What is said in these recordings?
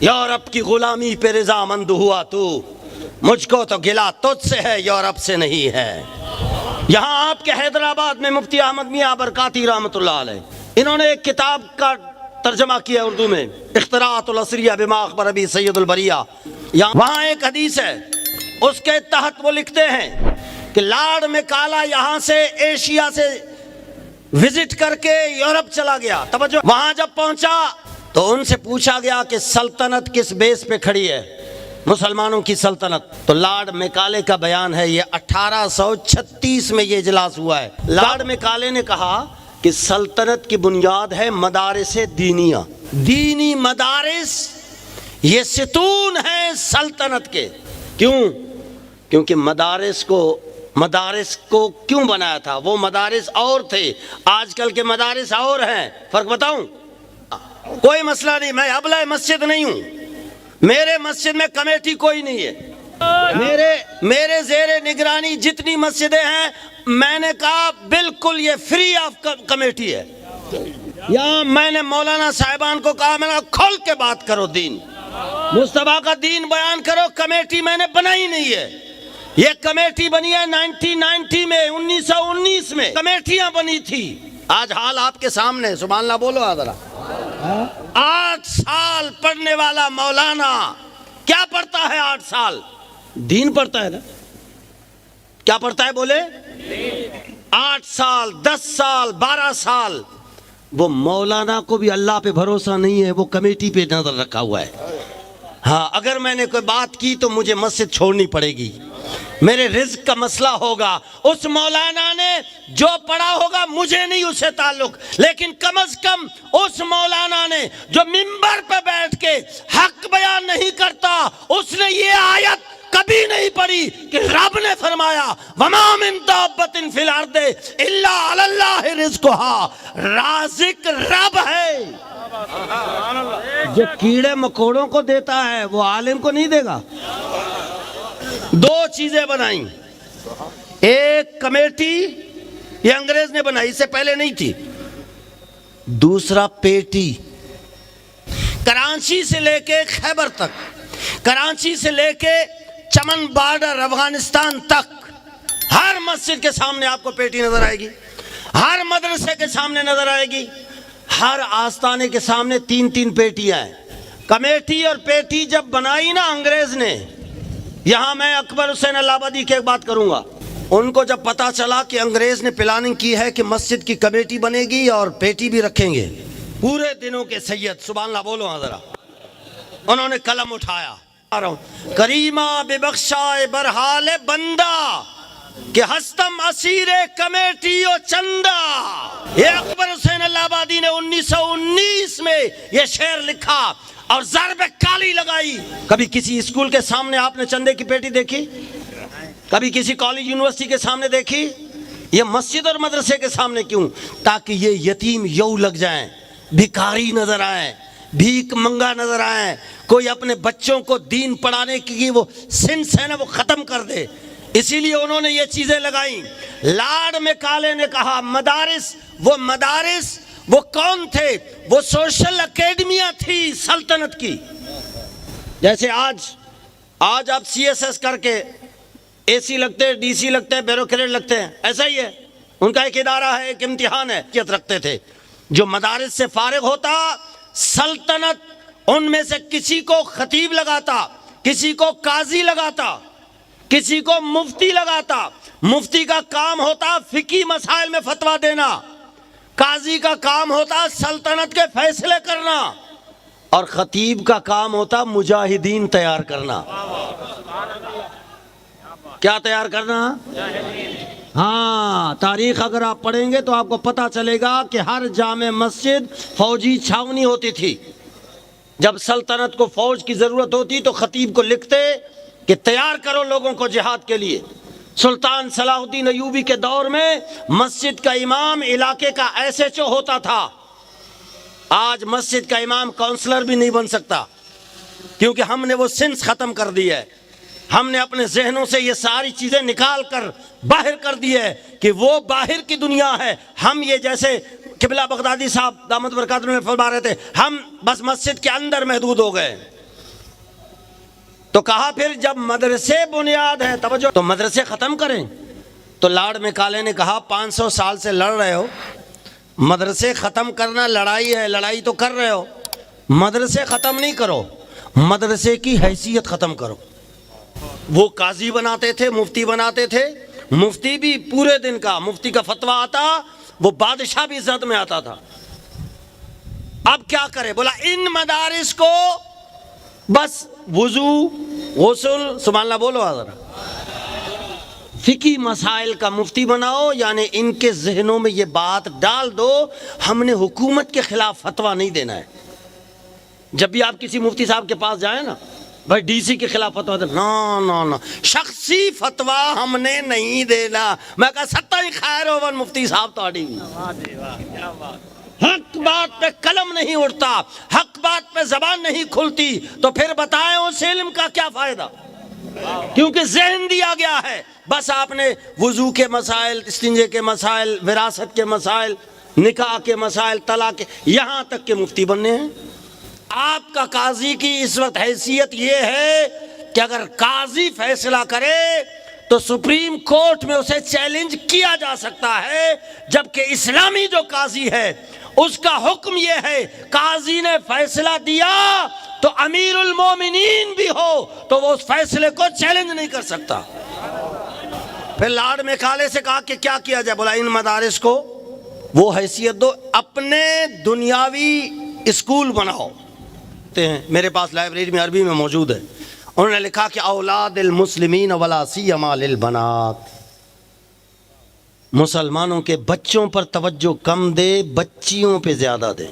Europe کی غلامی پہ رضامند ہوا تو، مجھ کو تو گلا تجھ سے ہے، یورپ سے نہیں ہے۔ یہاں آپ کے حیدرآباد میں مفتی احمد میاں برکاتی رحمۃ اللہ علیہ، انہوں نے ایک کتاب کا ترجمہ کیا اردو میں، اختراعات العصریہ بما اخبر بہ سید البریہ۔ وہاں ایک حدیث ہے، اس کے تحت وہ لکھتے ہیں کہ لارڈ میکالا یہاں سے ایشیا سے وزٹ کر کے یورپ چلا گیا۔ توجہ، وہاں جب پہنچا تو ان سے پوچھا گیا کہ سلطنت کس بیس پہ کھڑی ہے، مسلمانوں کی سلطنت؟ تو لارڈ میکالے کا بیان ہے، یہ 1836 میں یہ اجلاس ہوا ہے۔ لارڈ میکالے نے کہا کہ سلطنت کی بنیاد ہے مدارس دینیہ، دینی مدارس یہ ستون ہیں سلطنت کے۔ کیوں؟ کیونکہ مدارس کو کیوں بنایا تھا؟ وہ مدارس اور تھے، آج کل کے مدارس اور ہیں۔ فرق بتاؤں؟ کوئی مسئلہ نہیں، میں ابلہ مسجد نہیں ہوں، میرے مسجد میں کمیٹی کوئی نہیں ہے، میرے زیر نگرانی جتنی مسجدیں ہیں، میں نے کہا بالکل یہ فری آف کمیٹی ہے۔ یا میں نے مولانا صاحبان کو کہا، میں نے کھول کے بات کرو، دین مصطفیٰ کا دین بیان کرو، کمیٹی میں نے بنائی نہیں ہے۔ یہ کمیٹی بنی ہے 1990 میں، 1919 میں کمیٹیاں بنی تھی۔ آج حال آپ کے سامنے، سبحان اللہ بولو ذرا۔ 8 سال پڑھنے والا مولانا کیا پڑھتا ہے؟ 8 سال دین پڑھتا ہے نا؟ کیا پڑھتا ہے بولے؟ 8 سال، 10 سال، 12 سال۔ وہ مولانا کو بھی اللہ پہ بھروسہ نہیں ہے، وہ کمیٹی پہ نظر رکھا ہوا ہے۔ ہاں، اگر میں نے کوئی بات کی تو مجھے مسجد چھوڑنی پڑے گی، میرے رزق کا مسئلہ ہوگا۔ اس مولانا نے جو پڑھا ہوگا مجھے نہیں اس سے تعلق، لیکن کم از کم اس مولانا نے جو منبر پہ بیٹھ کے حق بیان نہیں کرتا، اس نے یہ آیت کبھی نہیں پڑھی کہ رب نے فرمایا وَمَا مِن دَابَّةٍ فِي الْأَرْضِ إِلَّا عَلَى اللَّهِ رِزْقُهَا، رازق رب ہے۔ جو کیڑے مکوڑوں کو دیتا ہے وہ عالم کو نہیں دے گا۔ 2 چیزیں بنائیں، ایک کمیٹی یہ انگریز نے بنائی، اس سے پہلے نہیں تھی۔ دوسرا پیٹی، کراچی سے لے کے خیبر تک، کراچی سے لے کے چمن بارڈر افغانستان تک، ہر مسجد کے سامنے آپ کو پیٹی نظر آئے گی، ہر مدرسے کے سامنے نظر آئے گی، ہر آستانے کے سامنے 3 پیٹیاں ہیں۔ کمیٹی اور پیٹی جب بنائی نا انگریز نے، یہاں میں اکبر حسین الہ آبادی کی ایک بات کروں گا، ان کو جب پتا چلا کہ انگریز نے پلاننگ کی ہے کہ مسجد کی کمیٹی بنے گی اور پیٹی بھی رکھیں گے، پورے دنوں کے سید، سبحان اللہ بولو ہاں ذرا، انہوں نے قلم اٹھایا، کریمہ ببخشائے برحال بندہ کہ ہستم اسیر کمیٹی و چندہ۔ یہ اکبر حسین الہ آبادی نے 1919 میں یہ شعر لکھا اور ضرب کالی لگائی۔ کبھی کسی اسکول کے سامنے آپ نے چندے کی پیٹی دیکھی؟ کبھی کسی کالج یونیورسٹی کے سامنے دیکھی؟ یہ مسجد اور مدرسے کے سامنے کیوں؟ تاکہ یہ یتیم یوں لگ جائیں، بھکاری نظر آئیں، بھیک منگا نظر آئیں، کوئی اپنے بچوں کو دین پڑھانے کی وہ سنس ہے نا وہ ختم کر دے۔ اسی لیے انہوں نے یہ چیزیں لگائیں۔ لارڈ میکالے نے کہا مدارس وہ کون تھے؟ وہ سوشل اکیڈمیاں تھی سلطنت کی۔ جیسے آج آپ CSS کر کے AC لگتے ہیں، DC لگتے ہیں، بیوروکریٹ لگتے ہیں، ایسا ہی ہے، ان کا ایک ادارہ ہے، ایک امتحان ہے، رکھتے تھے۔ جو مدارس سے فارغ ہوتا، سلطنت ان میں سے کسی کو خطیب لگاتا، کسی کو قاضی لگاتا، کسی کو مفتی لگاتا۔ مفتی کا کام ہوتا فقہی مسائل میں فتویٰ دینا، قاضی کا کام ہوتا سلطنت کے فیصلے کرنا، اور خطیب کا کام ہوتا مجاہدین تیار کرنا۔ کیا تیار کرنا؟ ہاں، تاریخ اگر آپ پڑھیں گے تو آپ کو پتا چلے گا کہ ہر جامع مسجد فوجی چھاونی ہوتی تھی۔ جب سلطنت کو فوج کی ضرورت ہوتی تو خطیب کو لکھتے کہ تیار کرو لوگوں کو جہاد کے لیے۔ سلطان صلاح الدین ایوبی کے دور میں مسجد کا امام علاقے کا SHO ہوتا تھا۔ آج مسجد کا امام کونسلر بھی نہیں بن سکتا، کیونکہ ہم نے وہ سنس ختم کر دی ہے۔ ہم نے اپنے ذہنوں سے یہ ساری چیزیں نکال کر باہر کر دی ہے کہ وہ باہر کی دنیا ہے، ہم یہ جیسے قبلہ بغدادی صاحب دامت برکاتہ میں فرما رہے تھے، ہم بس مسجد کے اندر محدود ہو گئے۔ تو کہا پھر جب مدرسے بنیاد ہے، توجہ، تو مدرسے ختم کریں۔ تو لاڈ میکالے نے کہا 500 سال سے لڑ رہے ہو، مدرسے ختم کرنا لڑائی ہے، لڑائی تو کر رہے ہو، مدرسے ختم نہیں کرو، مدرسے کی حیثیت ختم کرو۔ وہ قاضی بناتے تھے، مفتی بناتے تھے، مفتی بھی پورے دن کا، مفتی کا فتویٰ آتا، وہ بادشاہ بھی عزت میں آتا تھا۔ اب کیا کرے؟ بولا ان مدارس کو بس وضو، غسل، سبحان اللہ بولو ذرا، فقہی مسائل کا مفتی بناؤ، یعنی ان کے ذہنوں میں یہ بات ڈال دو ہم نے حکومت کے خلاف فتویٰ نہیں دینا ہے۔ جب بھی آپ کسی مفتی صاحب کے پاس جائیں نا، بھائی ڈی سی کے خلاف فتویٰ دینا، نا شخصی فتویٰ ہم نے نہیں دینا۔ میں کہا ستا ہی خیر ہو مفتی صاحب تاڑی، حق بات پہ قلم نہیں اڑتا، حق بات پہ زبان نہیں کھلتی، تو پھر بتائیں اس علم کا کیا فائدہ؟ کیونکہ ذہن دیا گیا ہے بس آپ نے وضو کے مسائل، استنجے کے مسائل، وراثت کے مسائل، نکاح کے مسائل، طلاق کے، یہاں تک کہ مفتی بننے ہیں۔ آپ کا قاضی کی اس وقت حیثیت یہ ہے کہ اگر قاضی فیصلہ کرے تو سپریم کورٹ میں اسے چیلنج کیا جا سکتا ہے، جبکہ اسلامی جو قاضی ہے اس کا حکم یہ ہے قاضی نے فیصلہ دیا تو امیر المومنین بھی ہو تو وہ اس فیصلے کو چیلنج نہیں کر سکتا۔ پھر لاڈ میکالے سے کہا کہ کیا کیا جائے؟ بولا ان مدارس کو وہ حیثیت دو، اپنے دنیاوی اسکول بناؤ۔ میرے پاس لائبریری میں عربی میں موجود ہے، انہوں نے لکھا کہ اولاد المسلمین ولا سیما للبنات، مسلمانوں کے بچوں پر توجہ کم دے، بچیوں پہ زیادہ دے۔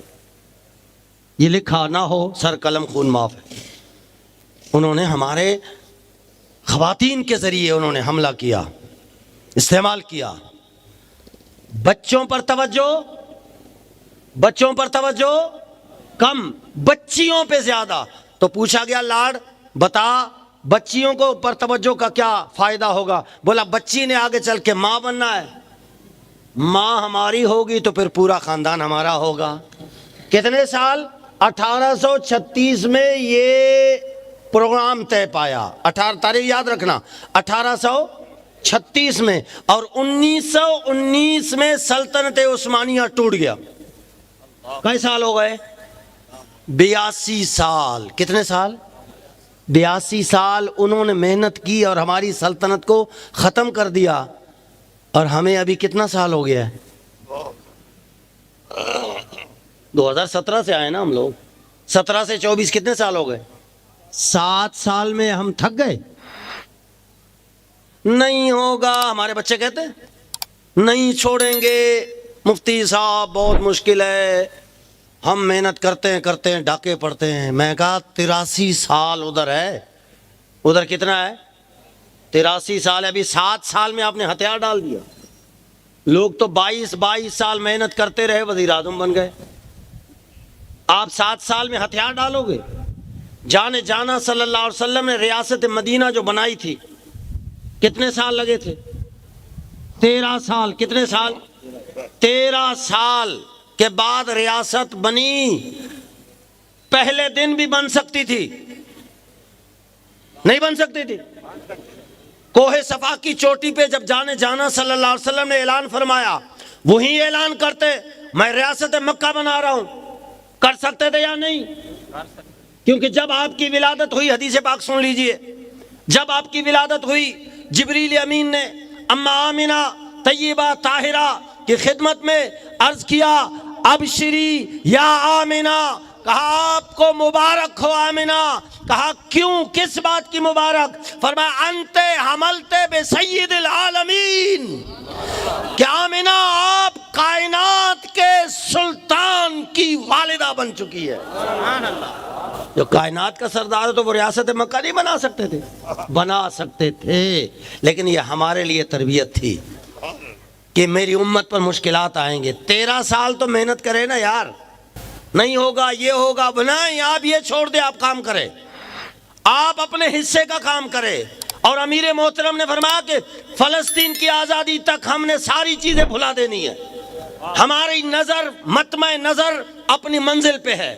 یہ لکھا نہ ہو، سر قلم خون معاف ہے۔ انہوں نے ہمارے خواتین کے ذریعے انہوں نے حملہ کیا، استعمال کیا۔ بچوں پر توجہ، بچوں پر توجہ کم، بچیوں پہ زیادہ۔ تو پوچھا گیا لاڈ بتا بچیوں کو پر توجہ کا کیا فائدہ ہوگا؟ بولا بچی نے آگے چل کے ماں بننا ہے، ماں ہماری ہوگی تو پھر پورا خاندان ہمارا ہوگا۔ کتنے سال؟ 1836 میں یہ پروگرام طے پایا، تاریخ یاد رکھنا، 1836 میں، اور 1919 میں سلطنت عثمانیہ ٹوٹ گیا۔ کئی سال ہو گئے؟ 82 سال۔ کتنے سال؟ 82 سال انہوں نے محنت کی اور ہماری سلطنت کو ختم کر دیا، اور ہمیں ابھی کتنا سال ہو گیا ہے؟ 2017 سے آئے نا ہم لوگ، 17 سے 24 کتنے سال ہو گئے؟ 7 سال میں ہم تھک گئے۔ نہیں ہوگا، ہمارے بچے کہتے ہیں نہیں چھوڑیں گے مفتی صاحب، بہت مشکل ہے، ہم محنت کرتے ہیں ڈاکے پڑتے ہیں۔ میں کہا 83 سال ادھر ہے، ادھر کتنا ہے؟ 83 سال ہے، ابھی 7 سال میں آپ نے ہتھیار ڈال دیا۔ لوگ تو 22 سال محنت کرتے رہے، وزیر اعظم بن گئے، آپ 7 سال میں ہتھیار ڈالو گے؟ جانے جانا صلی اللہ علیہ وسلم نے ریاست مدینہ جو بنائی تھی کتنے سال لگے تھے؟ 13 سال۔ کتنے سال؟ 13 سال کے بعد ریاست بنی۔ پہلے دن بھی بن سکتی تھی، نہیں بن سکتی تھی؟ کوہ صفا کی چوٹی پہ جب جانے جانا صلی اللہ علیہ وسلم نے اعلان فرمایا، وہی اعلان کرتے میں ریاست مکہ بنا رہا ہوں، کر سکتے تھے یا نہیں؟ کیونکہ جب آپ کی ولادت ہوئی، حدیث پاک سن لیجئے، جب آپ کی ولادت ہوئی جبریل امین نے اما آمنہ طیبہ طاہرہ کی خدمت میں عرض کیا ابشری یا آمنہ، کہا آپ کو مبارک ہو آمنہ۔ کہا کیوں، کس بات کی مبارک؟ فرمایا انت حملت بسید العالمین، کہ آمنہ آپ کائنات کے سلطان کی والدہ بن چکی ہے۔ جو کائنات کا سردار ہے تو وہ ریاست مکہ نہیں بنا سکتے تھے؟ بنا سکتے تھے، لیکن یہ ہمارے لیے تربیت تھی کہ میری امت پر مشکلات آئیں گے۔ 13 سال تو محنت کرے نا یار، نہیں ہوگا یہ ہوگا، بنائیں آپ، یہ چھوڑ دے، آپ کام کرے، آپ اپنے حصے کا کام کرے۔ اور امیر محترم نے فرمایا کہ فلسطین کی آزادی تک ہم نے ساری چیزیں بھلا دینی ہے، ہماری نظر مطمع نظر اپنی منزل پہ ہے۔